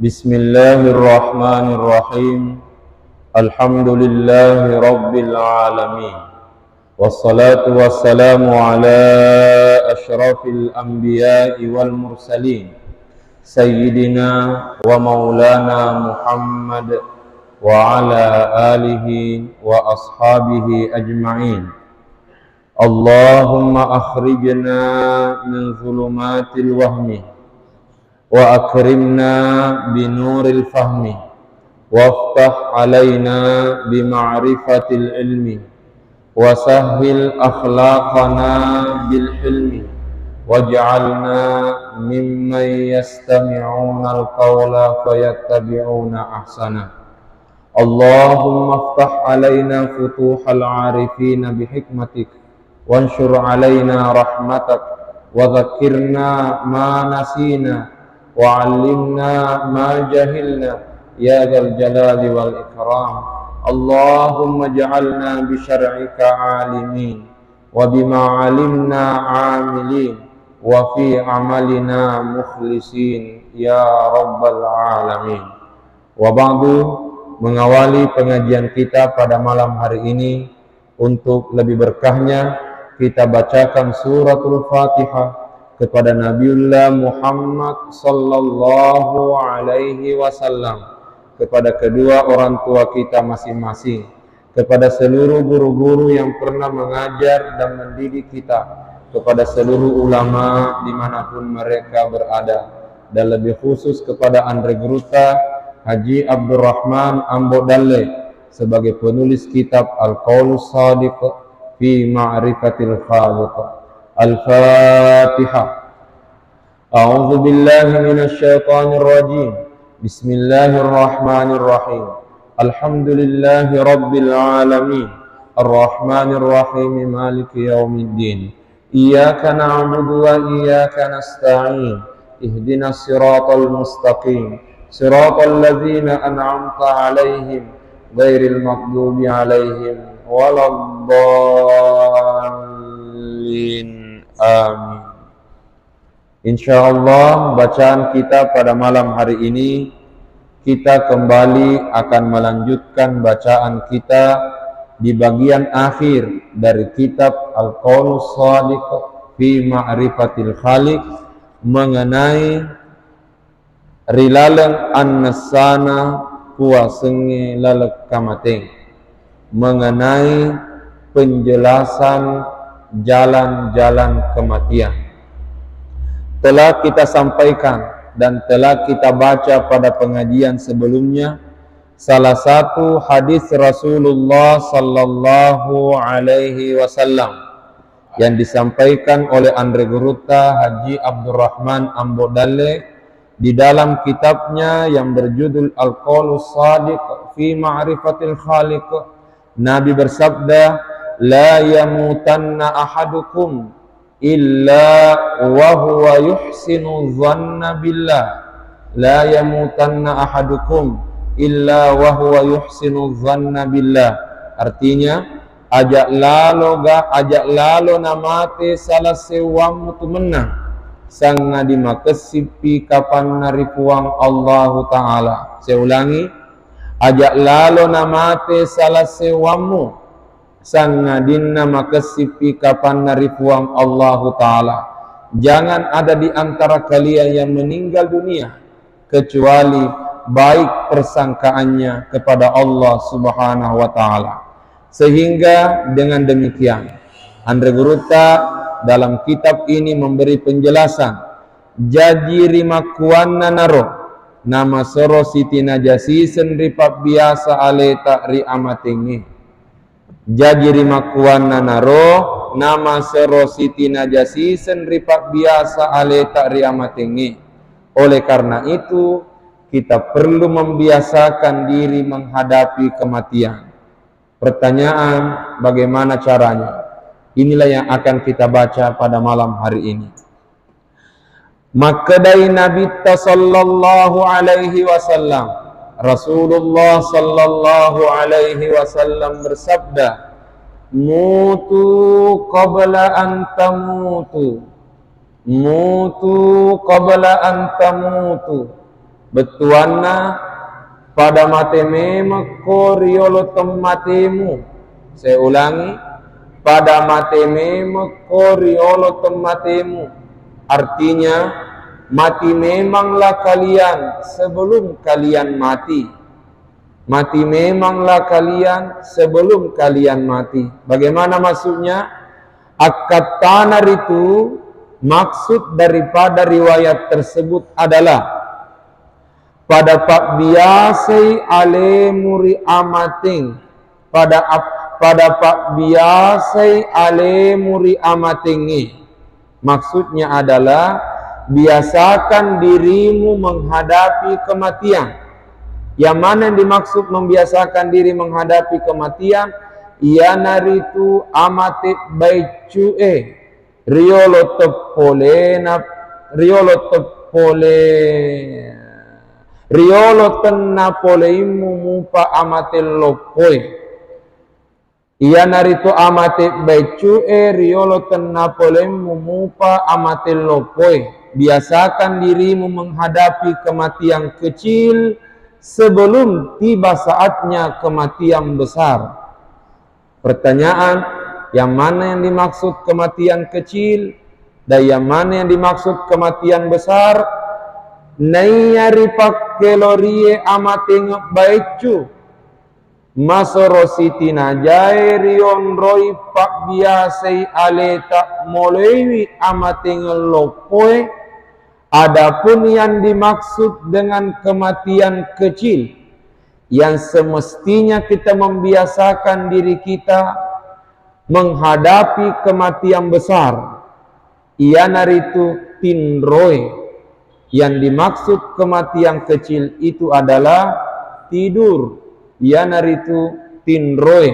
Bismillahirrahmanirrahim. Alhamdulillahi rabbil alamin. Wassalatu wassalamu ala asyrafil anbiya'i wal mursalin, Sayyidina wa maulana Muhammad wa ala alihi wa ashabihi ajma'in. Allahumma akhrijna min zulumatil wahmi wa akrimna binuril fahmi waftah alaina bima'rifatil ilmi wa sahhil akhlaqana bil hilmi waj'alna mimman yastami'una al-qawla fayattabi'una ahsana. Allahumma aftah alaina futuhal arifina bihikmatik wanshur alaina rahmatak wa dhakkirna ma nasina wa'allimna ma jahilna ya dzal jalali wal ikram. Allahumma ij'alna bi syar'ika 'alimin wa bima 'alimna 'amilin wa fi 'amalina mukhlisin ya rabbal alamin. Wa ba'du, mengawali pengajian kita pada malam hari ini, untuk lebih berkahnya kita bacakan suratul Fatihah kepada Nabiullah Muhammad sallallahu alaihi wasallam, kepada kedua orang tua kita masing-masing, kepada seluruh guru-guru yang pernah mengajar dan mendidik kita, kepada seluruh ulama dimanapun mereka berada, dan lebih khusus kepada Andre Gruta Haji Abdurrahman Ambo Dalle sebagai penulis kitab Al-Qaulus Shadiq fi Ma'rifatil Khaliq. Al-Fatihah. A'udzu billahi minasy syaithanir rajim. Bismillahirrahmanirrahim. Alhamdulillahi rabbil alamin. Arrahmanir rahim, maliki yaumiddin. Iyyaka na'budu wa iyyaka nasta'in. Ihdinas siratal mustaqim. Siratal ladzina an'amta 'alaihim ghairil maghdubi 'alaihim waladdallin. Amin. Insyaallah bacaan kita pada malam hari ini, kita kembali akan melanjutkan bacaan kita di bagian akhir dari kitab Al-Qaulus Shadiq fi Ma'rifatil Khaliq, mengenai rilaleng an-nasana kuasenge lalek kamateng, mengenai penjelasan jalan-jalan kematian. Telah kita sampaikan dan telah kita baca pada pengajian sebelumnya salah satu hadis Rasulullah sallallahu alaihi wasallam yang disampaikan oleh Andre Gruta Haji Abdurrahman Ambo Dalle di dalam kitabnya yang berjudul Al-Qaulus Shadiq fi Ma'rifatil Khaliq. Nabi bersabda, la yamutanna ahadukum illa wa huwa yuhsinu dhanna billah. La yamutanna ahadukum illa wa huwa yuhsinu dhanna billah. Artinya, ajak lalo namate salah sewang tu menang sang ngadi makesipi kapan naripuang Allah Ta'ala. Saya ulangi, ajak lalo namate salah sewamu sang ngadinna makesipi kapan naripuang Allah Ta'ala. Jangan ada di antara kalian yang meninggal dunia kecuali baik persangkaannya kepada Allah Subhanahu wa Ta'ala. Sehingga dengan demikian Andre Gruta dalam kitab ini memberi penjelasan jadi rimakuanna naro nama soro Siti Najasi senripat biasa aleta ri amatingi. Jadi rimakuanna naro nama soro Siti Najasi senripat biasa aleta ri amatingi. Oleh karena itu kita perlu membiasakan diri menghadapi kematian. Pertanyaan, bagaimana caranya? Inilah yang akan kita baca pada malam hari ini. Makadai Nabi sallallahu alaihi wasallam, Rasulullah sallallahu alaihi wasallam bersabda, mutu qabla an tamutu, mutu qabla an tamutu, betuanna pada mateme meko riolo temmatemu. Saya ulangi, pada mateme meko riolo temmatemu. Artinya mati memanglah kalian sebelum kalian mati. Mati memanglah kalian sebelum kalian mati. Bagaimana maksudnya? Akad tanar itu maksud daripada riwayat tersebut adalah pada pak biasai ale muri amating, pada pak biasai ale muri amatingi. Maksudnya adalah biasakan dirimu menghadapi kematian. Yang mana yang dimaksud membiasakan diri menghadapi kematian? Ia naritu amate baicue riolo tenna poleimu mupa amate lopoi. Ia naritu amate baicue riolo tenna poleimu mupa amate lopoi. Biasakan dirimu menghadapi kematian kecil sebelum tiba saatnya kematian besar. Pertanyaan, yang mana yang dimaksud kematian kecil dan yang mana yang dimaksud kematian besar? Nayari pakkelorie amate ngebaicu masoro siti najai rion roi pak biasai aleta molewi amate ngelopoe. Adapun yang dimaksud dengan kematian kecil, yang semestinya kita membiasakan diri kita menghadapi kematian besar, ia naritu tinroe. Yang dimaksud kematian kecil itu adalah tidur, ia naritu tinroe.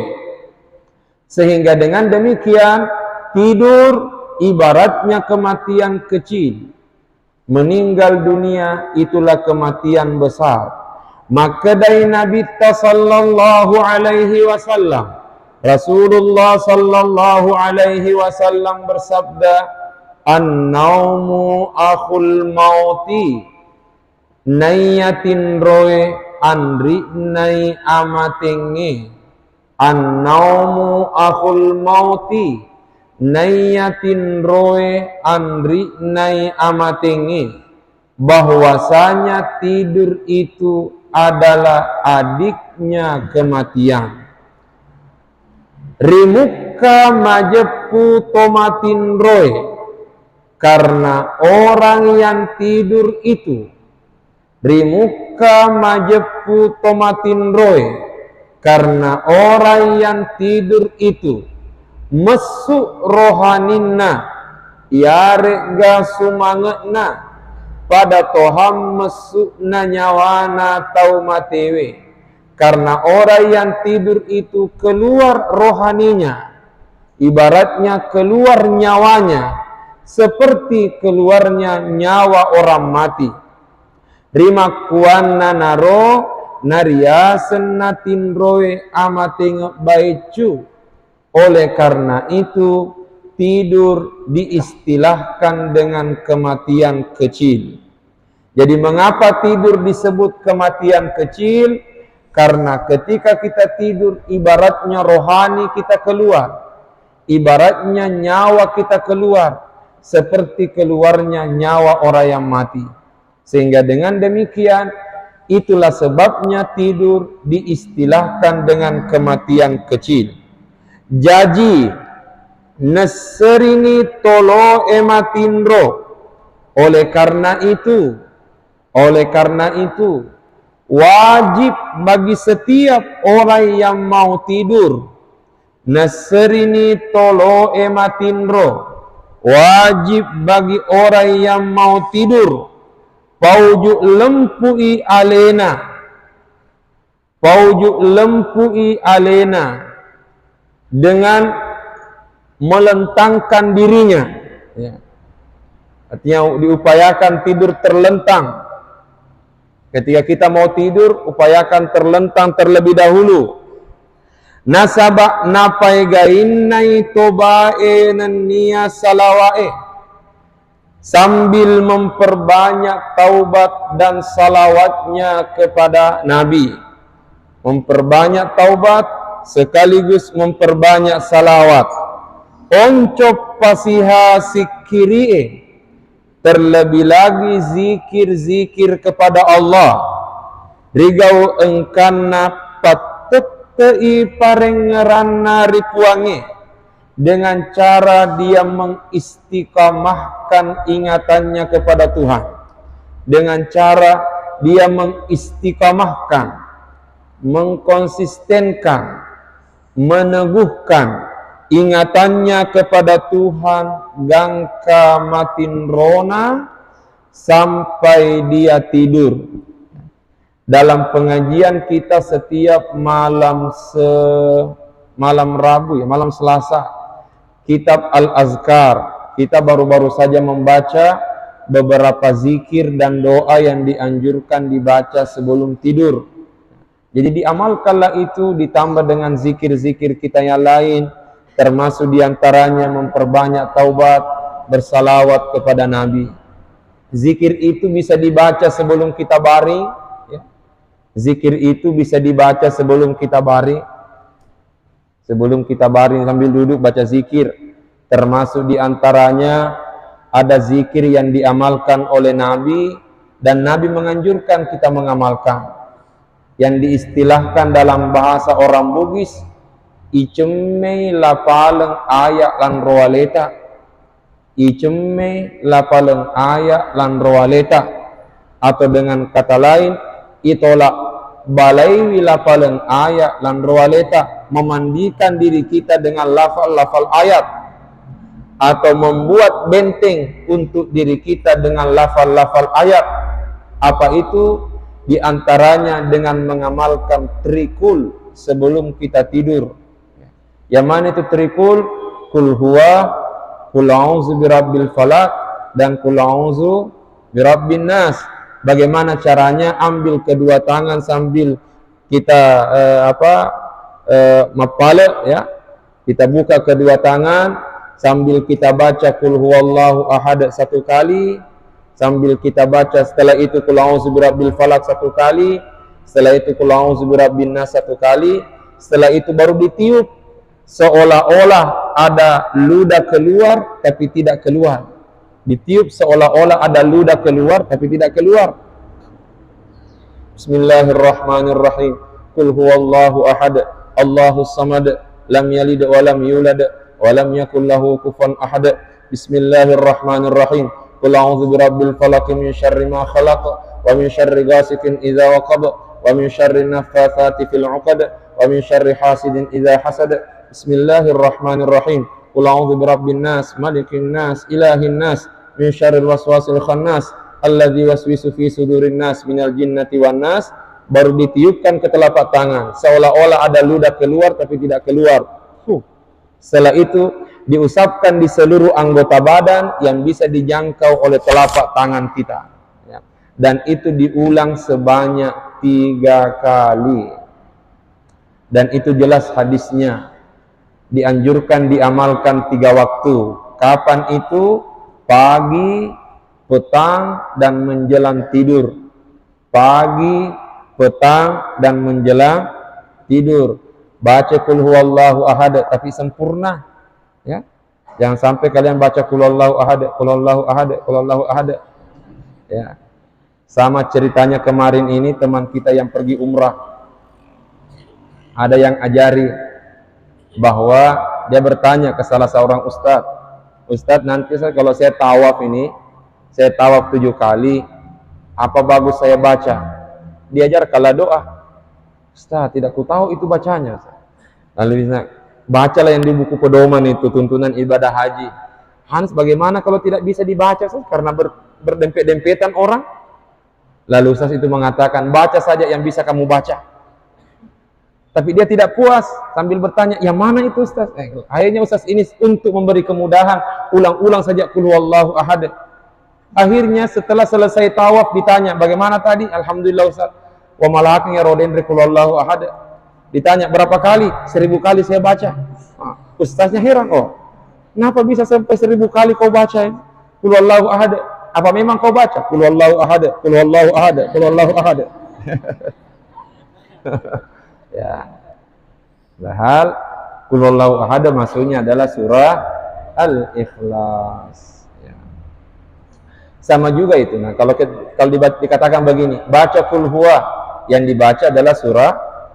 Sehingga dengan demikian tidur ibaratnya kematian kecil. Meninggal dunia itulah kematian besar. Maka dari Nabi sallallahu alaihi wasallam, Rasulullah sallallahu alaihi wasallam bersabda, "An-naumu akhul mauti." Nayatin roe anri nai amatengi. An-naumu akhul mauti. Nayatin roe andri nai amatengi. Bahwasanya tidur itu adalah adiknya kematian. Rimuka majepu tomatin roe, karena orang yang tidur itu, rimuka majepu tomatin roe, karena orang yang tidur itu mesuk rohaninna yare ga sumangetna pada toham mesukna nyawana tau matewe. Karena orang yang tidur itu keluar rohaninya, ibaratnya keluar nyawanya seperti keluarnya nyawa orang mati. Rimakuanna naro nariasen natin roe amate ngebaicu. Oleh karena itu tidur diistilahkan dengan kematian kecil. Jadi mengapa tidur disebut kematian kecil? Karena ketika kita tidur ibaratnya rohani kita keluar, ibaratnya nyawa kita keluar seperti keluarnya nyawa orang yang mati. Sehingga dengan demikian itulah sebabnya tidur diistilahkan dengan kematian kecil. Jaji neserini tolo ematinro. Oleh karena itu wajib bagi setiap orang yang mau tidur, neserini tolo ematinro, wajib bagi orang yang mau tidur, paujuk lempui alena, dengan melentangkan dirinya, ya. Artinya diupayakan tidur terlentang. Ketika kita mau tidur, upayakan terlentang terlebih dahulu. Nasaba napai gainai tobae nania salawae, sambil memperbanyak taubat dan salawatnya kepada Nabi. Memperbanyak taubat sekaligus memperbanyak salawat. Oncop pasiha sikirie, terlebih lagi zikir-zikir kepada Allah. Rigau engkana patutei parengeranna ripuange, dengan cara dia mengistiqamahkan ingatannya kepada Tuhan, dengan cara dia mengistiqamahkan, mengkonsistenkan, meneguhkan ingatannya kepada Tuhan gangka matin rona sampai dia tidur. Dalam pengajian kita setiap malam Rabu ya, malam Selasa, kitab Al-Azkar, kita baru-baru saja membaca beberapa zikir dan doa yang dianjurkan dibaca sebelum tidur. Jadi diamalkanlah itu ditambah dengan zikir-zikir kita yang lain, termasuk diantaranya memperbanyak taubat, bersalawat kepada Nabi. Zikir itu bisa dibaca sebelum kita baring ya. Zikir itu bisa dibaca sebelum kita baring. Sebelum kita baring sambil duduk baca zikir. Termasuk diantaranya ada zikir yang diamalkan oleh Nabi dan Nabi menganjurkan kita mengamalkan, yang diistilahkan dalam bahasa orang Bugis icemme la paleng ayak lan roaleta. Icemme la paleng ayak lan roaleta, atau dengan kata lain itola balai la paleng ayak lan roaleta, memandikan diri kita dengan lafal-lafal ayat, atau membuat benteng untuk diri kita dengan lafal-lafal ayat. Apa itu? Di antaranya dengan mengamalkan trikul sebelum kita tidur. Yang mana itu trikul? Kul huwa, kul a'udzu birabbil falaq, dan kul a'udzu birabbin nas. Bagaimana caranya? Ambil kedua tangan sambil kita mapale ya. Kita buka kedua tangan sambil kita baca kul huwallahu ahad satu kali, sambil kita baca setelah itu kul a'udzu birabbil falaq satu kali, setelah itu kul a'udzu birabbin nas satu kali, setelah itu baru ditiup seolah-olah ada ludah keluar tapi tidak keluar. Ditiup seolah-olah ada ludah keluar tapi tidak keluar. Bismillahirrahmanirrahim. Qul huwallahu ahad, Allahus samad, lam yalid wa lam yulad wa lam yakul lahu kufuwan ahad. Bismillahirrahmanirrahim. Qul a'udzu birabbil falaq min syarri ma khalaq wa min syarri ghasikin idza waqab wa min syarri naffatsati fil 'uqad wa min syarri hasidin idza hasad. Bismillahirrahmanirrahim. Qul a'udzu birabbin nas, malikin nas, ilahin nas, min syarril waswasil khannas, alladzi waswisu fi sudurin nas minal jinnati wan nas. Baru ditiupkan ke telapak tangan seolah-olah ada ludah keluar tapi tidak keluar. Setelah itu diusapkan di seluruh anggota badan yang bisa dijangkau oleh telapak tangan kita ya. Dan itu diulang sebanyak 3 kali. Dan itu jelas hadisnya, dianjurkan diamalkan 3 waktu. Kapan itu? Pagi, petang, dan menjelang tidur. Pagi, petang, dan menjelang tidur. Baca kul huwallahu ahad tapi sempurna ya. Jangan sampai kalian baca kul huwallahu ahad, kul huwallahu ahad, kul huwallahu ahad ya. Sama ceritanya kemarin ini teman kita yang pergi umrah. Ada yang ajari bahwa dia bertanya ke salah seorang ustadz, "Ustadz, nanti kalau saya tawaf ini, saya tawaf 7 kali, apa bagus saya baca?" Diajarkanlah doa. "Ustaz, tidak ku tahu itu bacanya." Lalu bisa bacalah yang di buku pedoman itu, tuntunan ibadah haji. "Hans, bagaimana kalau tidak bisa dibaca, Ustaz? Karena berdempet-dempetan orang." Lalu Ustaz itu mengatakan, "Baca saja yang bisa kamu baca." Tapi dia tidak puas, sambil bertanya, "Yang mana itu, Ustaz?" Akhirnya Ustaz ini untuk memberi kemudahan, ulang-ulang saja kul huwallahu ahad. Akhirnya setelah selesai tawaf ditanya, "Bagaimana tadi?" "Alhamdulillah, Ustaz." "Wa malakan ya roden kul huwallahu ahad." Ditanya, "Berapa kali?" 1000 kali saya baca. Ustaznya heran, "Oh, kenapa bisa sampai 1000 kali kau baca?" Qul huwallahu ahad. Apa memang kau baca Qul huwallahu ahad, Qul huwallahu ahad, Qul huwallahu ahad? Ya. Padahal Qul huwallahu ahad maksudnya adalah surah Al-Ikhlas. Ya. Sama juga itu. Nah, kalau dikatakan begini, baca Qul huwa, yang dibaca adalah surah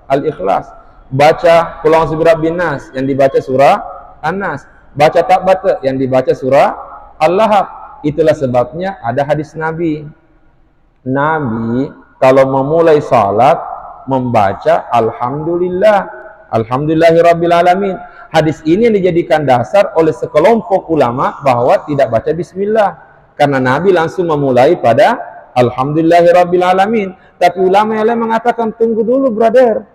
Al-Ikhlas. Baca Qul a'udzu birabbin nas, yang dibaca surah An-Nas. Baca Tabat, yang dibaca surah Al-Lahab. Itulah sebabnya ada hadis Nabi. Nabi kalau memulai salat membaca Alhamdulillah, Alhamdulillahirabbil alamin. Hadis ini yang dijadikan dasar oleh sekelompok ulama bahwa tidak baca bismillah, karena Nabi langsung memulai pada Alhamdulillahirabbil alamin. Tapi ulama yang lain mengatakan tunggu dulu brother.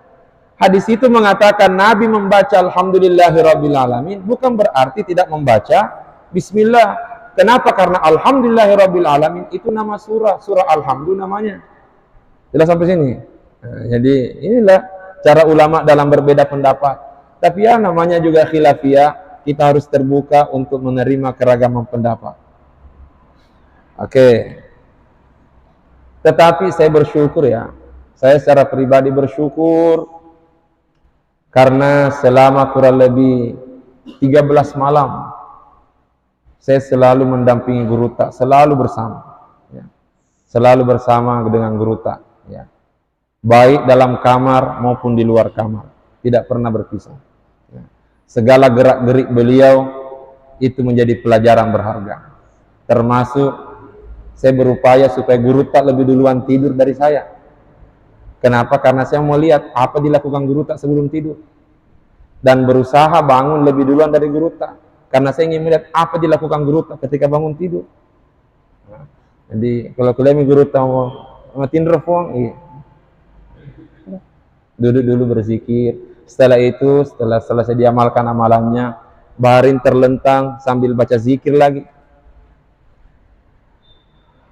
Hadis itu mengatakan Nabi membaca Alhamdulillahirabbil alamin bukan berarti tidak membaca bismillah. Kenapa? Karena Alhamdulillahirabbil alamin itu nama surah, surah Alhamdulillah namanya. Jelas sampai sini. Nah, jadi inilah cara ulama dalam berbeda pendapat. Tapi ya namanya juga khilafiyah, kita harus terbuka untuk menerima keragaman pendapat. Oke. Tetapi saya bersyukur ya. Saya secara pribadi bersyukur karena selama kurang lebih 13 malam saya selalu mendampingi guru tak, selalu bersama, ya. Selalu bersama dengan guru tak, ya. Baik dalam kamar maupun di luar kamar, tidak pernah berpisah. Ya. Segala gerak-gerik beliau itu menjadi pelajaran berharga. Termasuk saya berupaya supaya guru tak lebih duluan tidur dari saya. Kenapa? Karena saya mau lihat apa dilakukan guru tak sebelum tidur, dan berusaha bangun lebih duluan dari guru tak. Karena saya ingin melihat apa dilakukan guru ketika bangun tidur. Nah, jadi kalau kalian guru mau tidur iya. Duduk dulu berzikir. Setelah itu, setelah selesai diamalkan amalannya, baring terlentang sambil baca zikir lagi.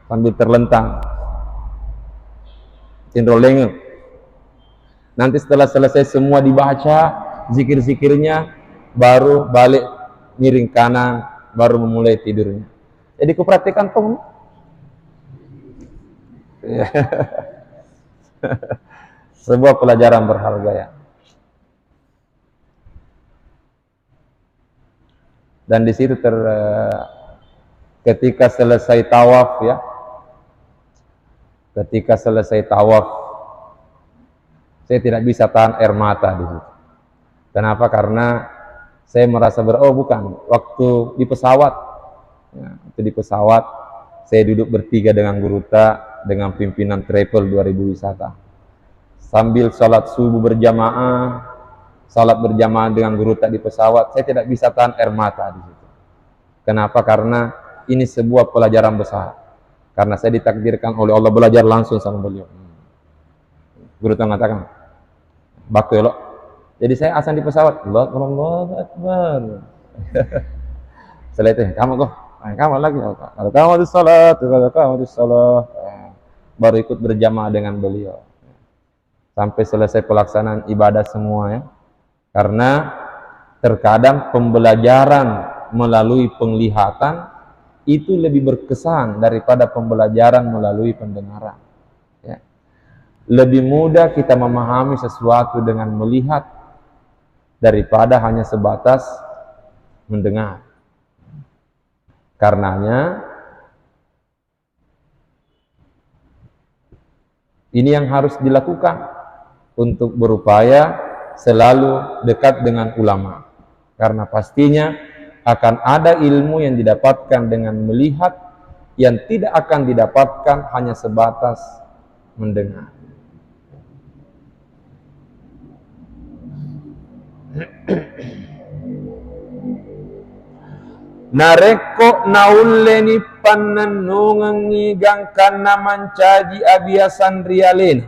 Sambil terlentang. Tindro lengel. Nanti setelah selesai semua dibaca zikir-zikirnya, baru balik miring kanan, baru memulai tidurnya. Jadi kuperhatikan tuh. Sebuah pelajaran berharga ya. Dan di situ ketika selesai tawaf ya, ketika selesai tawaf, saya tidak bisa tahan air mata di situ. Kenapa? Karena saya merasa bukan, waktu di pesawat, ya, waktu di pesawat, saya duduk bertiga dengan Guruta, dengan pimpinan Travel 2000 Wisata. Sambil sholat subuh berjamaah, sholat berjamaah dengan Guruta di pesawat, saya tidak bisa tahan air mata di situ. Kenapa? Karena ini sebuah pelajaran besar. Karena saya ditakdirkan oleh Allah belajar langsung sama beliau. Guruta mengatakan, baku elok. Jadi saya asal di pesawat, Allahu Akbar. Setelah itu, kamu lagi. Kalau kamu di salat, baru ikut berjamaah dengan beliau. Sampai selesai pelaksanaan ibadah semua ya. Karena terkadang pembelajaran melalui penglihatan itu lebih berkesan daripada pembelajaran melalui pendengaran. Ya. Lebih mudah kita memahami sesuatu dengan melihat daripada hanya sebatas mendengar. Karenanya ini yang harus dilakukan untuk berupaya selalu dekat dengan ulama. Karena pastinya akan ada ilmu yang didapatkan dengan melihat yang tidak akan didapatkan hanya sebatas mendengar. Nareko nauleni pananungangi gangkana mancaji abiasan rialena.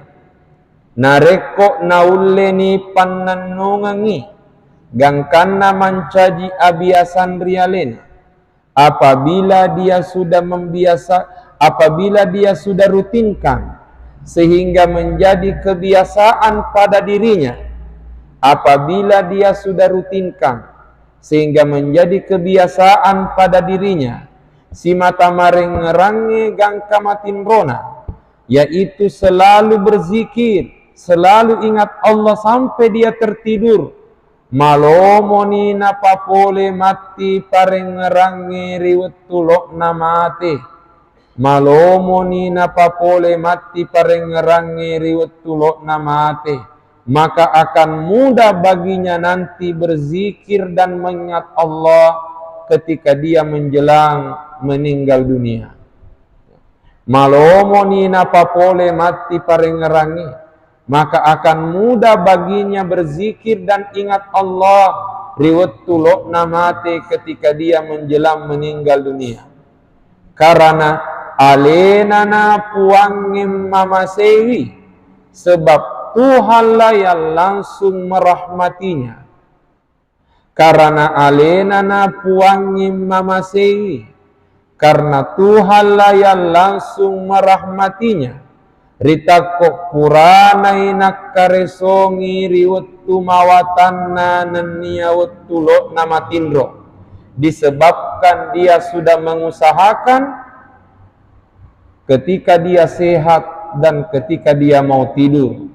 Nareko nauleni pananungangi gangkana mancaji abiasan rialena. Apabila dia sudah rutinkan sehingga menjadi kebiasaan pada dirinya. Apabila dia sudah rutinkan sehingga menjadi kebiasaan pada dirinya, si mata maring ngerange gangka matin rona, yaitu selalu berzikir, selalu ingat Allah sampai dia tertidur. Malomoni napa pole mati pareng ngerange riwet tulok namate. Malomoni napa pole mati pareng ngerange riwet tulok namate, maka akan mudah baginya nanti berzikir dan mengingat Allah ketika dia menjelang meninggal dunia. Malomoni napa pole mati pareng ngerange, maka akan mudah baginya berzikir dan ingat Allah riwet tulok namate ketika dia menjelang meninggal dunia. Karena alenana puangim mamasewi, sebab Tuhanlah yang langsung merahmatinya. Karena alenana puangim mamasewi, karena Tuhanlah yang langsung merahmatinya. Rita kok puranai nakkaresongi riwet tumawatanna nenia wetulok nama tindro, disebabkan dia sudah mengusahakan ketika dia sehat dan ketika dia mau tidur.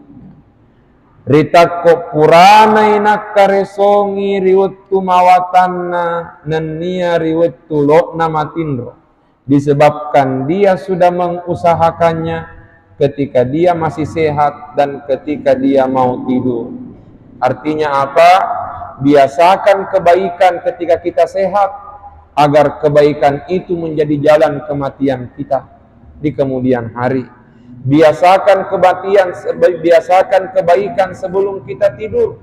Rita kok puranai nakkaresongi riwet tumawatanna nenia riwet tulok nama tindro, disebabkan dia sudah mengusahakannya ketika dia masih sehat dan ketika dia mau tidur. Artinya apa? Biasakan kebaikan ketika kita sehat, agar kebaikan itu menjadi jalan kematian kita di kemudian hari. Biasakan kebaikan sebelum kita tidur,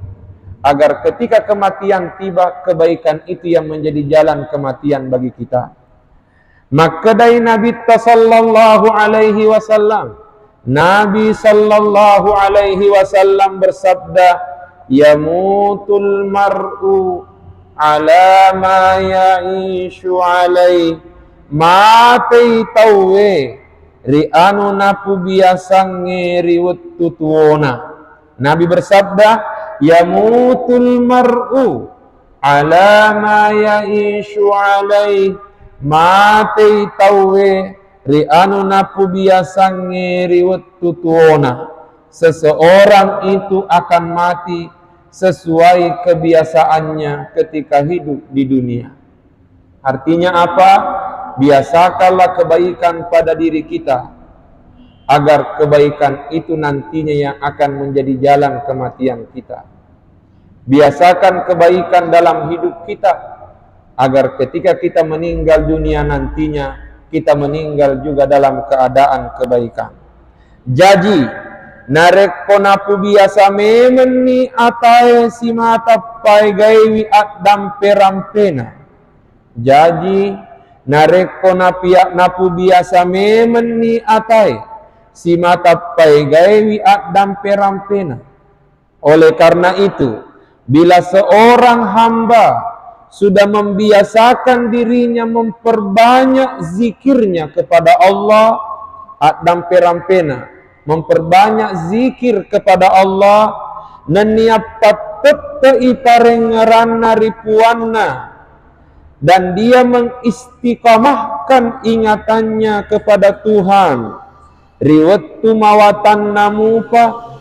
agar ketika kematian tiba, kebaikan itu yang menjadi jalan kematian bagi kita. Maka dari Nabi sallallahu alaihi wasallam, Nabi sallallahu alaihi wasallam bersabda, yamutul mar'u ala ma ya'ishu alaihi, mati tawe ri'anu napu biasange riwet tutuona. Nabi bersabda, yamutul mar'u ala ma ya'ishu alaihi, mati tawe ri'anu napu biasange riwet tutuona. Seseorang itu akan mati sesuai kebiasaannya ketika hidup di dunia. Artinya apa? Biasakanlah kebaikan pada diri kita, agar kebaikan itu nantinya yang akan menjadi jalan kematian kita. Biasakan kebaikan dalam hidup kita, agar ketika kita meninggal dunia nantinya, kita meninggal juga dalam keadaan kebaikan. Jadi, narek konapu biasa memeni atai si mata pai gaiwi adam perampena. Jadi, narek konapu biasa memeni atai si mata pai gaiwi adam perampena. Oleh karena itu, bila seorang hamba sudah membiasakan dirinya memperbanyak zikirnya kepada Allah, adam perampena, memperbanyak zikir kepada Allah, neniapat tete iparengaranna ripuanna, dan dia mengistiqamahkan ingatannya kepada Tuhan, riwet tumawatan namupa,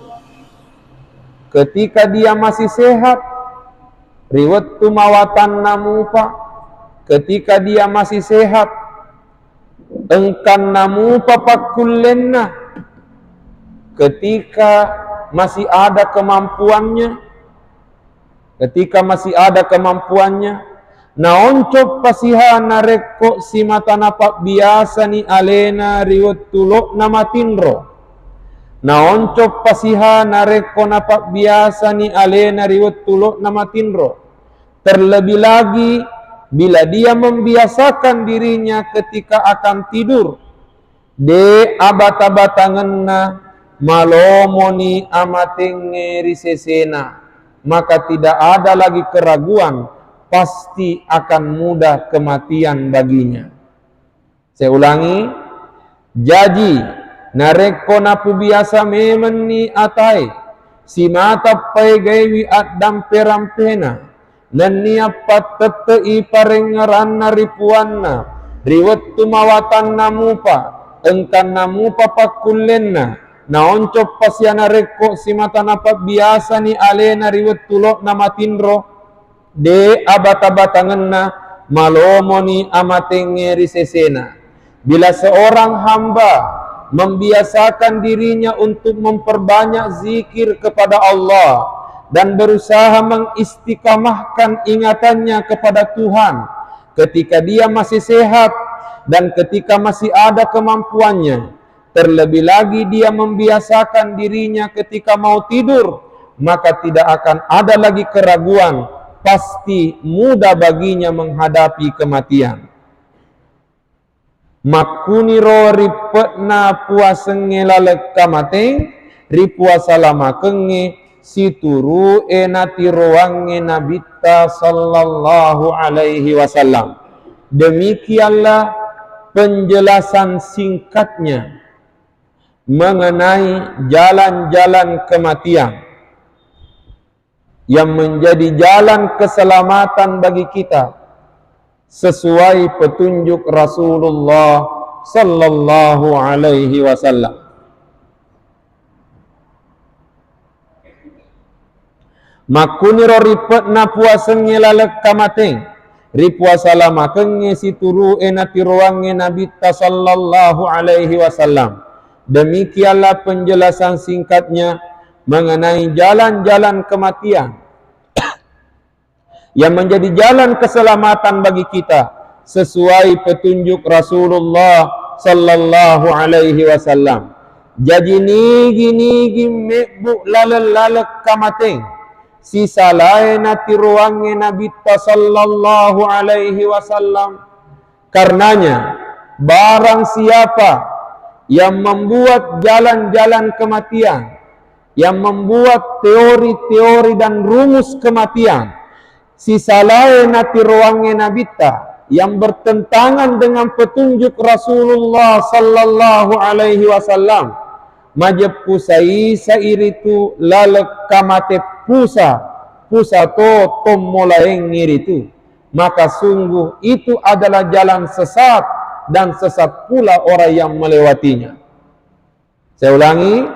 ketika dia masih sehat, riwet tumawatan namupa, ketika dia masih sehat, engkan namupa pakullenna, ketika masih ada kemampuannya, naoncop pasihana rekko si mata napak biasa ni alena riwet tulok nama tinro, naoncop pasihana rekko napak biasa ni alena riwet tulok nama tinro. Terlebih lagi bila dia membiasakan dirinya ketika akan tidur, de abata-batangenna malomoni amatenge risesena, maka tidak ada lagi keraguan, pasti akan mudah kematian baginya. Saya ulangi, jadi nareko napu biasa memeni atai si mata pai gaiwi adam perampena, dan niapat tetei parengaranna ripuanna riwet tumawatan namupa engkan namupa pakullenna na oncop pasiana rekko simata napa biasa ni alena riwet tulok nama tinro de abata-batangenna malomoni amatenge risesena. Bila seorang hamba membiasakan dirinya untuk memperbanyak zikir kepada Allah dan berusaha mengistiqamahkan ingatannya kepada Tuhan ketika dia masih sehat dan ketika masih ada kemampuannya, terlebih lagi dia membiasakan dirinya ketika mau tidur, maka tidak akan ada lagi keraguan, pasti mudah baginya menghadapi kematian. Makuniro ripetna puasenge lalek kamateng ripuasa lama kenge situru enati roange nabita sallallahu alaihi wasallam. Demikianlah penjelasan singkatnya mengenai jalan-jalan kematian yang menjadi jalan keselamatan bagi kita sesuai petunjuk Rasulullah sallallahu alaihi wasallam. Makuniro ripetna puasenge lalek kamateng ripuasa lama kenge situru enati roange Nabi sallallahu alaihi wasallam. Demikianlah penjelasan singkatnya mengenai jalan-jalan kematian yang menjadi jalan keselamatan bagi kita sesuai petunjuk Rasulullah sallallahu alaihi wasallam. Jadi nigi mebuk lalek kamateng sisa lain nati ruange Nabi sallallahu alaihi wasallam. Karenanya barang siapa yang membuat jalan-jalan kematian, yang membuat teori-teori dan rumus kematian, sisa lain nati ruange nabita yang bertentangan dengan petunjuk Rasulullah sallallahu alaihi wasallam, majep pusai sairitu lalek kamate pusa to tommolaeng ngiritu, maka sungguh itu adalah jalan sesat dan sesat pula orang yang melewatinya. Saya ulangi,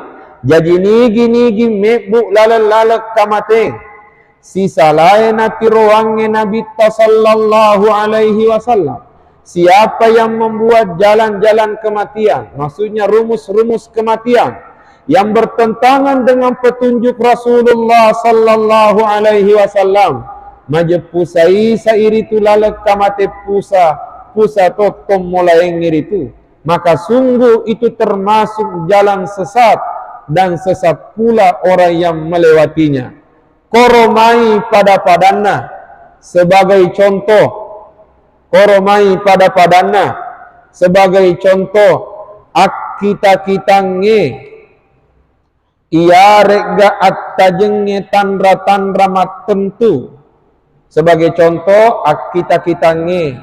jadi nigi mebuk lalek kamateng sisa lain nati roange Nabi sallallahu alaihi wasallam. Siapa yang membuat jalan-jalan kematian, maksudnya rumus-rumus kematian yang bertentangan dengan petunjuk Rasulullah sallallahu alaihi wasallam, majepusai sairitu lalek kamate pusa totom molaeng ngiritu, maka sungguh itu termasuk jalan sesat dan sesat pula orang yang melewatinya. Koromai pada padanna sebagai contoh, koromai pada padanna sebagai contoh kita nge ia rega attajenge tandra mat tentu. Sebagai contoh kita nge,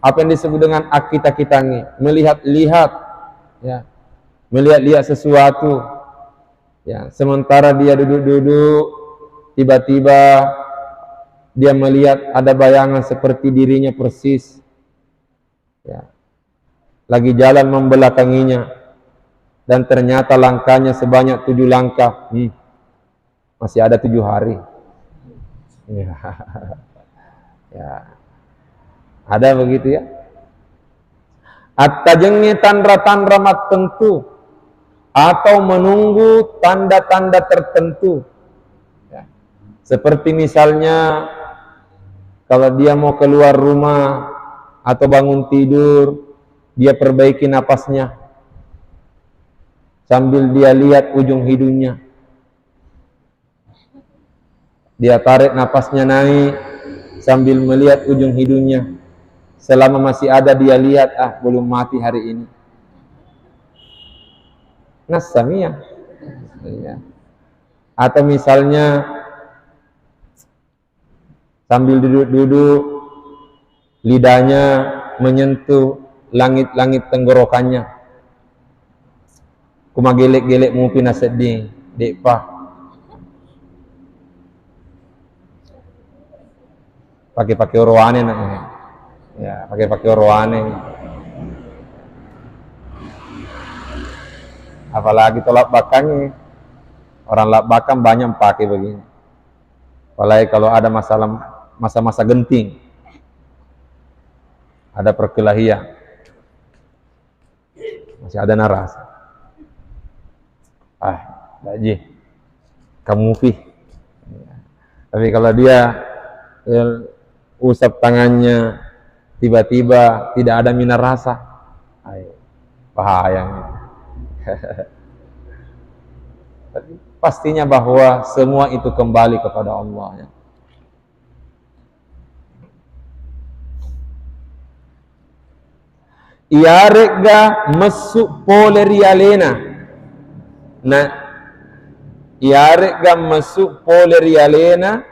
apa yang disebut dengan kita nge, melihat-lihat ya, melihat-lihat sesuatu. Ya, sementara dia duduk-duduk, tiba-tiba dia melihat ada bayangan seperti dirinya persis. Ya, lagi jalan membelakanginya, dan ternyata langkahnya sebanyak 7 langkah. Masih ada 7 hari. Ya, ya. Ada begitu ya. Attajenge tandra mat tentu, atau menunggu tanda-tanda tertentu ya. Seperti misalnya kalau dia mau keluar rumah atau bangun tidur, dia perbaiki napasnya sambil dia lihat ujung hidungnya, dia tarik napasnya naik sambil melihat ujung hidungnya. Selama masih ada dia lihat, belum mati hari ini. Nasamiyah ya. Atau misalnya sambil duduk-duduk, lidahnya menyentuh langit-langit tenggorokannya. Kuma gelek-gelek mupi naseding dek pa pakai roane nak Ya, pakai roane. Apalagi tolak bakangnya. Orang lap bakang banyak pakai begini. Apalagi kalau ada masalah masa-masa genting. Ada perkelahian. Masih ada naras. Baji. Kamu fi. Tapi kalau dia usap tangannya tiba-tiba tidak ada minar rasa, bahaya. Tapi pastinya bahwa semua itu kembali kepada Allah, ya. Iarega masuk polerialena. Nah, iarega masuk polerialena.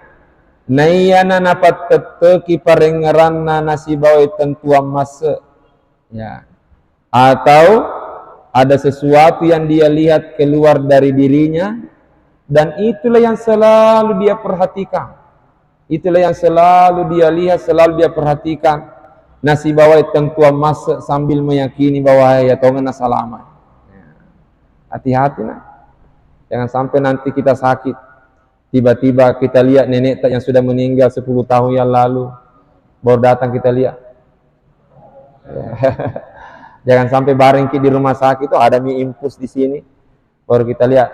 Naiyana napat teteki parengeranna nasibawai tentuan masa, ya. Atau ada sesuatu yang dia lihat keluar dari dirinya, dan itulah yang selalu dia perhatikan. Itulah yang selalu dia lihat, selalu dia perhatikan. Nasibawai tentuan masa sambil meyakini bahwa ya tongan selamat. Hati-hati nah. Jangan sampai nanti kita sakit. Tiba-tiba kita lihat nenek yang sudah meninggal 10 tahun yang lalu, baru datang kita lihat. Jangan sampai bareng di rumah sakit itu ada mie infus di sini, baru kita lihat.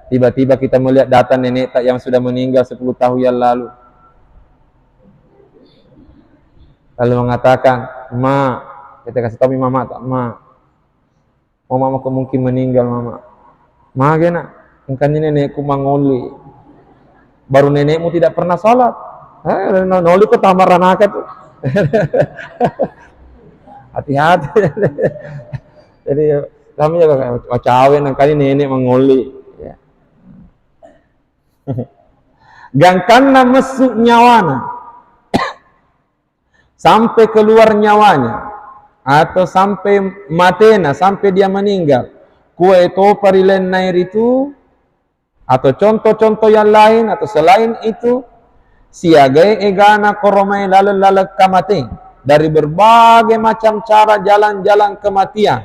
Tiba-tiba kita melihat data nenek yang sudah meninggal 10 tahun yang lalu. Lalu mengatakan, "Ma," kita kasih tahu mama tak, "Ma, mama mungkin meninggal, mama." "Ma, gena, engkau nenekku mangoli." Baru nenekmu tidak pernah sholat. Noli kok tamaran akat tuh. Hati-hati. Jadi kami juga cawe nangkali nenek mengoli. Ya. Gangkanna masuk nyawana. Sampai keluar nyawanya. Atau sampai matena, sampai dia meninggal. Kue itu parilen nair itu. Atau contoh-contoh yang lain, atau selain itu, siagai egana koromai lalat kamati, dari berbagai macam cara jalan-jalan kematian.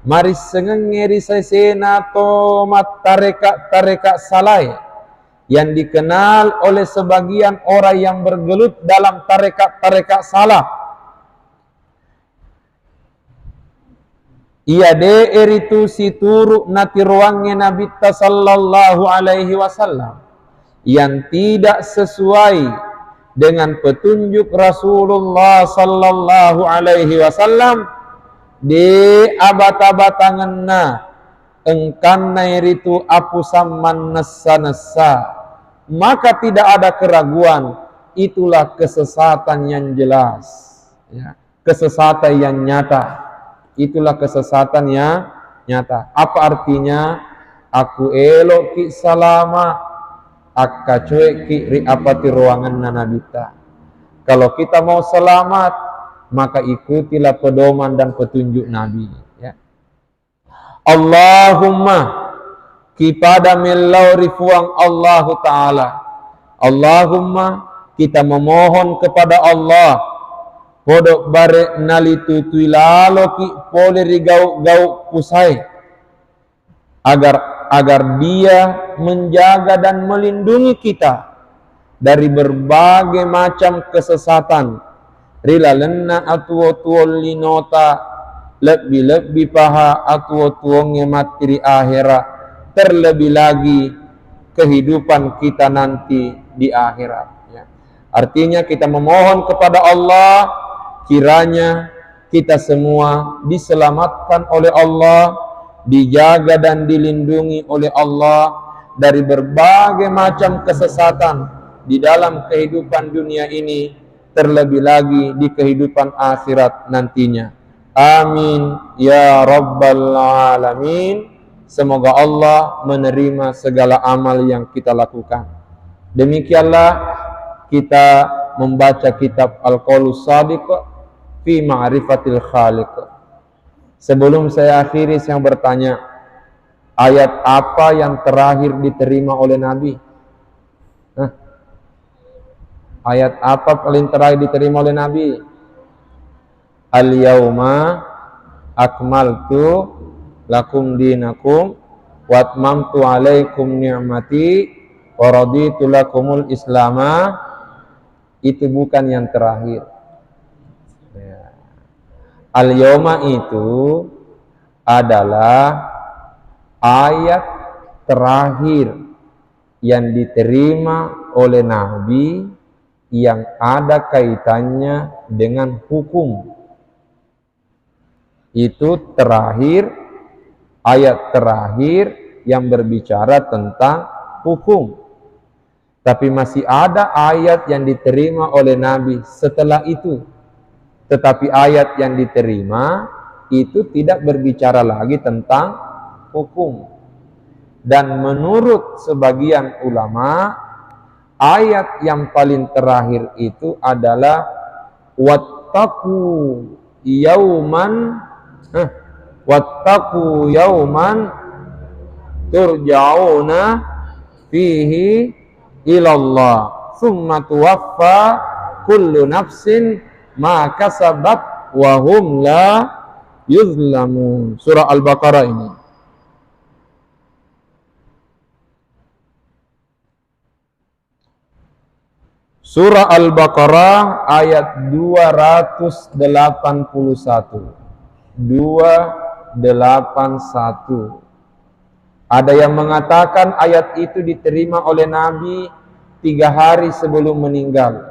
Mari sengengeri sesena tomat tareka salai, yang dikenal oleh sebagian orang yang bergelut dalam tarekat salah. Ia itu si turuk nati ruangnya Nabi sallallahu alaihi wasallam yang tidak sesuai dengan petunjuk Rasulullah sallallahu alaihi wasallam di abata-batanganna engkanna itu apusamman nessa, maka tidak ada keraguan, itulah kesesatan yang jelas, ya, kesesatan yang nyata. Itulah kesesatan yang nyata. Apa artinya? Aku elok ki salama, akka cuek ki riapati ruangan nanabita. Kalau kita mau selamat, maka ikutilah pedoman dan petunjuk Nabi. Ya. Allahumma kipada milau rifuang Allah Ta'ala. Allahumma kita memohon kepada Allah. Podok bare nalitu tuilalo ki pole rigau pusai agar dia menjaga dan melindungi kita dari berbagai macam kesesatan. Rila lenna atuo linota lebih paha atuo ngematiri akhirat, terlebih lagi kehidupan kita nanti di akhirat. Ya. Artinya kita memohon kepada Allah kiranya kita semua diselamatkan oleh Allah, dijaga dan dilindungi oleh Allah dari berbagai macam kesesatan di dalam kehidupan dunia ini, terlebih lagi di kehidupan akhirat nantinya. Amin ya rabbal alamin. Semoga Allah menerima segala amal yang kita lakukan. Demikianlah kita membaca kitab Al-Qaulus Shadiq fi ma'rifatil khaliq. Sebelum saya akhiri, saya bertanya, ayat apa yang terakhir diterima oleh Nabi? Ayat apa paling terakhir diterima oleh Nabi? al-yauma akmaltu lakum dinakum wa atmamtu alaikum ni'mati wa raditu lakumul islama. Itu bukan yang terakhir. Al-yauma itu adalah ayat terakhir yang diterima oleh Nabi yang ada kaitannya dengan hukum. Itu terakhir, ayat terakhir yang berbicara tentang hukum. Tapi masih ada ayat yang diterima oleh Nabi setelah itu. Tetapi ayat yang diterima itu tidak berbicara lagi tentang hukum. Dan menurut sebagian ulama, ayat yang paling terakhir itu adalah wattaqu yauman turja'una fihi ilallah summa tuwaffa kullu nafsin ma kasabat wa hum la yuzlamun. Surah Al-Baqarah ini. Surah Al-Baqarah ayat 281. 281. Ada yang mengatakan ayat itu diterima oleh Nabi 3 hari sebelum meninggal.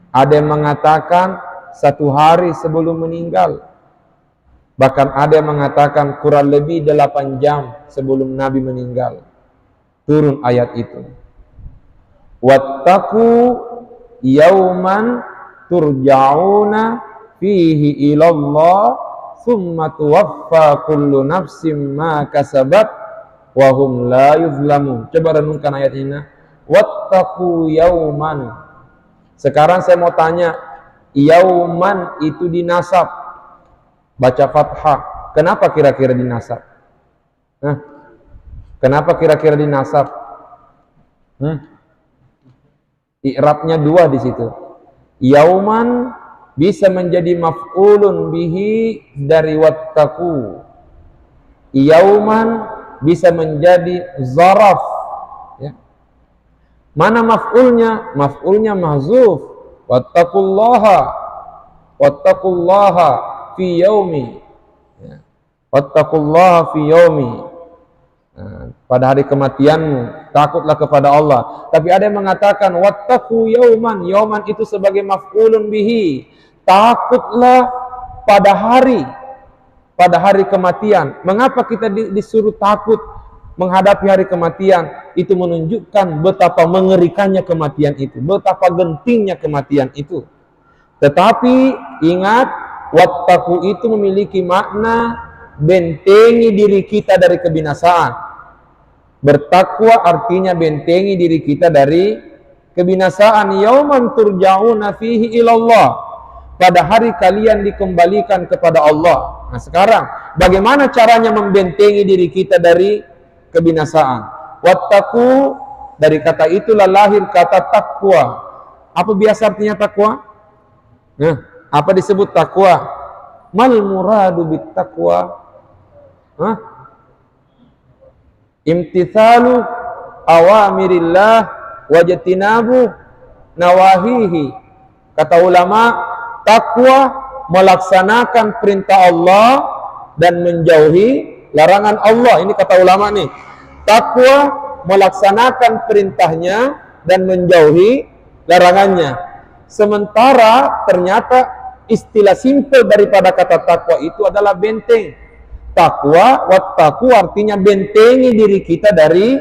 Ada yang mengatakan 1 hari sebelum meninggal. Bahkan ada yang mengatakan kurang lebih 8 jam sebelum Nabi meninggal turun ayat itu. Wattaqu yauman turja'una fihi ilallah summa tuwaffa kullu nafsim ma kasabat wa hum la yuzlamun. Coba renungkan ayat ini. Wattaqu yauman. Sekarang saya mau tanya, yauman itu dinasab, baca fathah. Kenapa kira-kira dinasab? Kenapa kira-kira dinasab? I'rabnya 2 di situ. Yauman bisa menjadi maf'ulun bihi dari wattaqu. Yauman bisa menjadi zaraf. Ya. Mana maf'ulnya? Maf'ulnya mahzuf. Wattaqullaha fi yaumi. Ya. Wattaqullaha fi yaumi. Pada hari kematianmu takutlah kepada Allah. Tapi ada yang mengatakan wattaqu yauman. Yauman itu sebagai maf'ulun bihi. Takutlah pada hari kematian. Mengapa kita disuruh takut menghadapi hari kematian? Itu menunjukkan betapa mengerikannya kematian itu, betapa gentingnya kematian itu. Tetapi ingat, wattaqu itu memiliki makna bentengi diri kita dari kebinasaan. Bertakwa artinya bentengi diri kita dari kebinasaan. Yauman turja'una fihi ilallah. Pada hari kalian dikembalikan kepada Allah. Nah sekarang, bagaimana caranya membentengi diri kita dari kebinasaan? Wattaqu, dari kata itulah lahir kata takwa. Apa biasa artinya takwa? Apa disebut takwa? Mal muradu bit taqwa? Imtithalu awamirillah wajtinabu nawahihi. Kata ulama, takwa melaksanakan perintah Allah dan menjauhi larangan Allah. Ini kata ulama nih. Takwa melaksanakan perintahnya dan menjauhi larangannya. Sementara ternyata istilah simpel daripada kata takwa itu adalah benteng. Takwa, wattaqu artinya bentengi diri kita dari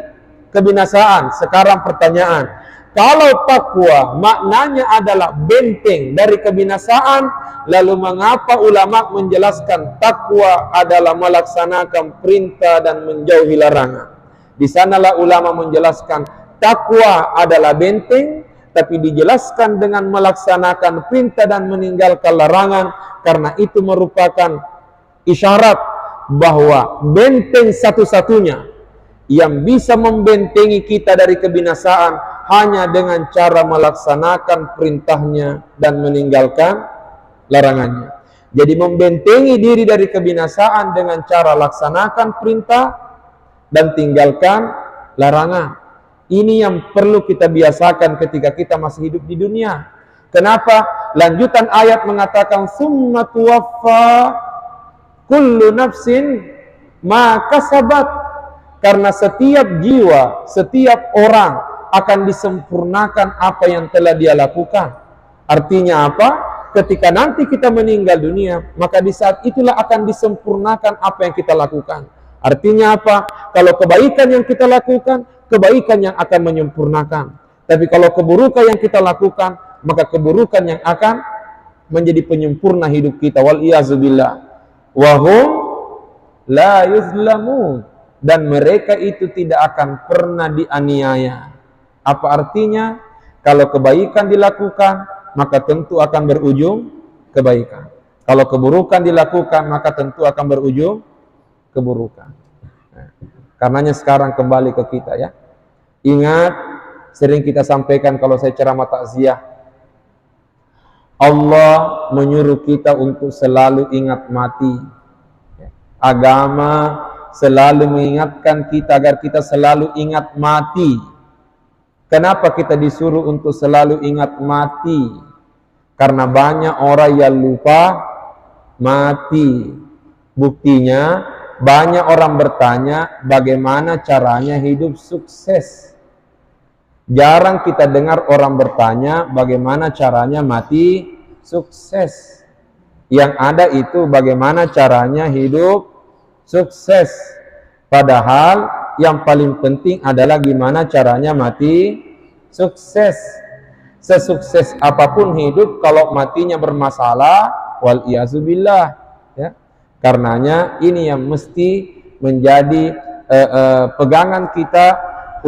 kebinasaan. Sekarang pertanyaan, kalau takwa maknanya adalah benteng dari kebinasaan, lalu mengapa ulama menjelaskan takwa adalah melaksanakan perintah dan menjauhi larangan? Di sanalah ulama menjelaskan takwa adalah benteng, tapi dijelaskan dengan melaksanakan perintah dan meninggalkan larangan, karena itu merupakan isyarat bahwa benteng satu-satunya yang bisa membentengi kita dari kebinasaan hanya dengan cara melaksanakan perintahnya dan meninggalkan larangannya. Jadi membentengi diri dari kebinasaan dengan cara laksanakan perintah dan tinggalkan larangan. Ini yang perlu kita biasakan ketika kita masih hidup di dunia. Kenapa? Lanjutan ayat mengatakan summa tuwaffa kullu nafsin ma kasabat. Karena setiap jiwa, setiap orang akan disempurnakan apa yang telah dia lakukan. Artinya apa? Ketika nanti kita meninggal dunia, maka di saat itulah akan disempurnakan apa yang kita lakukan. Artinya apa? Kalau kebaikan yang kita lakukan, kebaikan yang akan menyempurnakan. Tapi kalau keburukan yang kita lakukan, maka keburukan yang akan menjadi penyempurna hidup kita. Wal-iyazubillah. Wahum la yuzlamun. Dan mereka itu tidak akan pernah dianiaya. Apa artinya? Kalau kebaikan dilakukan, maka tentu akan berujung kebaikan. Kalau keburukan dilakukan, maka tentu akan berujung keburukan. Nah, karenanya sekarang kembali ke kita ya. Ingat, sering kita sampaikan kalau saya ceramah takziah, Allah menyuruh kita untuk selalu ingat mati. Agama selalu mengingatkan kita agar kita selalu ingat mati. Kenapa kita disuruh untuk selalu ingat mati? Karena banyak orang yang lupa mati. Buktinya, banyak orang bertanya bagaimana caranya hidup sukses. Jarang kita dengar orang bertanya bagaimana caranya mati sukses. Yang ada itu bagaimana caranya hidup sukses. Padahal yang paling penting adalah gimana caranya mati sukses. Sesukses apapun hidup, kalau matinya bermasalah, wal-iyazubillah ya. Karenanya ini yang mesti menjadi pegangan kita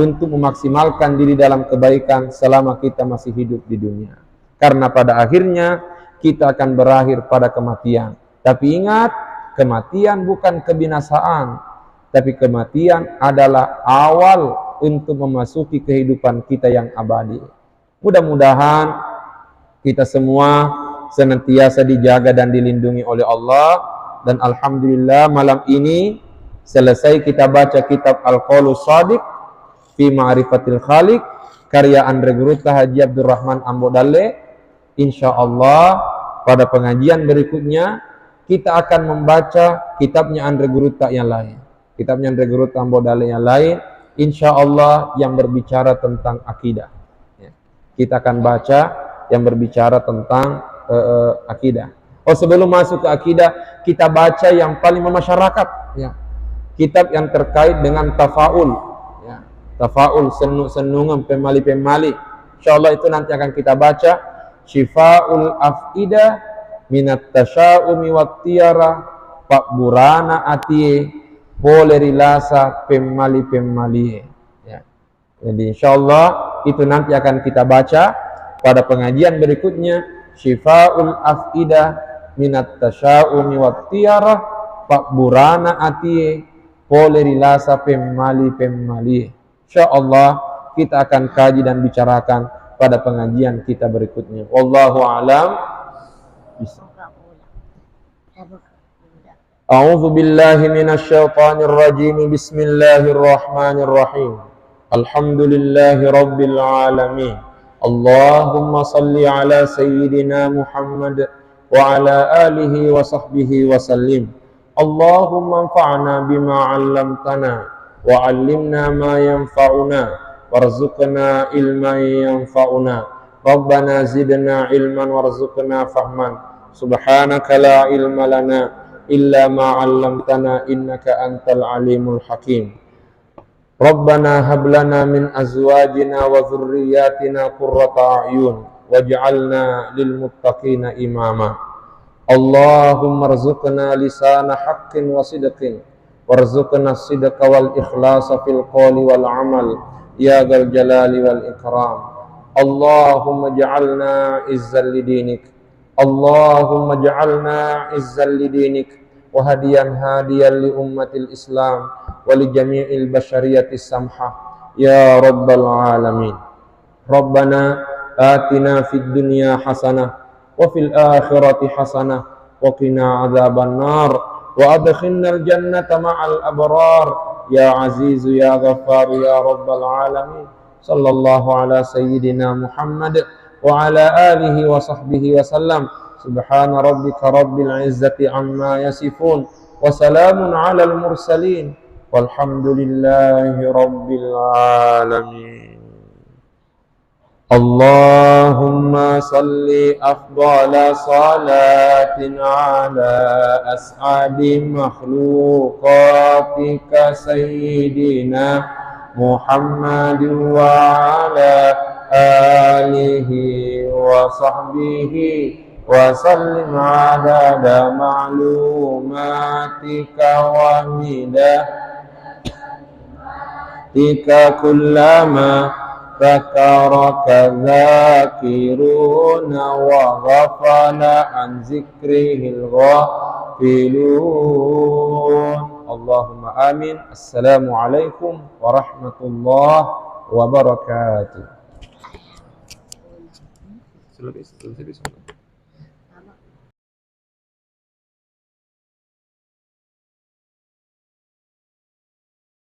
untuk memaksimalkan diri dalam kebaikan selama kita masih hidup di dunia. Karena pada akhirnya kita akan berakhir pada kematian. Tapi ingat, kematian bukan kebinasaan, tapi kematian adalah awal untuk memasuki kehidupan kita yang abadi. Mudah-mudahan kita semua senantiasa dijaga dan dilindungi oleh Allah. Dan alhamdulillah malam ini selesai kita baca kitab Al-Qaulus Shadiq fi Ma'rifatil Khaliq karya Andre Guruta Haji Abdurrahman Ambodale. InsyaAllah pada pengajian berikutnya kita akan membaca kitabnya Andre Guruta yang lain. Kitabnya Andre Guruta Ambodale yang lain, InsyaAllah yang berbicara tentang akidah. Kita akan baca yang berbicara tentang akidah. Oh, sebelum masuk ke akidah, kita baca yang paling memasyarakat ya. Kitab yang terkait dengan tafaul ya. Tafaul, senung-senungan, pemali-pemali. InsyaAllah itu nanti akan kita baca. Syifaul Afidah minat tasya'umi wattiyara pak burana atie polerilasa pemali-pemali ya. Jadi insyaallah itu nanti akan kita baca pada pengajian berikutnya. Syifaul Afidah minat tasya'umi wattiyara pak burana atie polerilasa pemali-pemali. Insyaallah kita akan kaji dan bicarakan pada pengajian kita berikutnya. Wallahu a'lam. A'udzu billahi minasyaitonir rajim. Bismillahirrahmanirrahim. Alhamdulillahi rabbil alamin. Allahumma salli ala sayyidina Muhammad wa ala alihi wa sahbihi wa sallim. Allahumma anfa'na bima 'allamtana wa 'allimna ma yanfa'una warzuqna ilman yanfa'una. Rabbana zidna ilman warzuqna fahman. Subhanaka la ilma lana illa ma 'allamtana innaka antal alimul hakim. Rabbana hab lana min azwajina wa dhurriyyatina qurrata a'yun waj'alna lil muttaqina imama. Allahumma rzuqna lisana haqqin wa sidqin warzuqna as-sidqa wal ikhlasa fil qawli wal amal ya dzal jalali wal ikram. Allahumma ij'alna izzal lidinik. Allahumma ij'alna izzal lidinik wa hadiyan hadiyan li ummatil Islam wa li jami'il basyariyatis samha ya rabbal alamin. Rabbana atina fid dunya hasanah وفي الآخرة حسنة وقنا عذاب النار وأدخلنا الجنة مع الأبرار يا عزيز يا غفار يا رب العالمين. صلى الله على سيدنا محمد وعلى آله وصحبه وسلم. سبحان ربك رب العزة عما يصفون وسلام على المرسلين والحمد لله رب العالمين. اللهم صل أفضل صلاة على أسعد مخلوقاتك سيدنا محمد وعلى آله وصحبه وسلم عدد معلوماتك ومدادك كلما ذكرك الذاكرون وغفل عن ذكره الغافلون. اللهم آمين. السلام عليكم ورحمة الله وبركاته.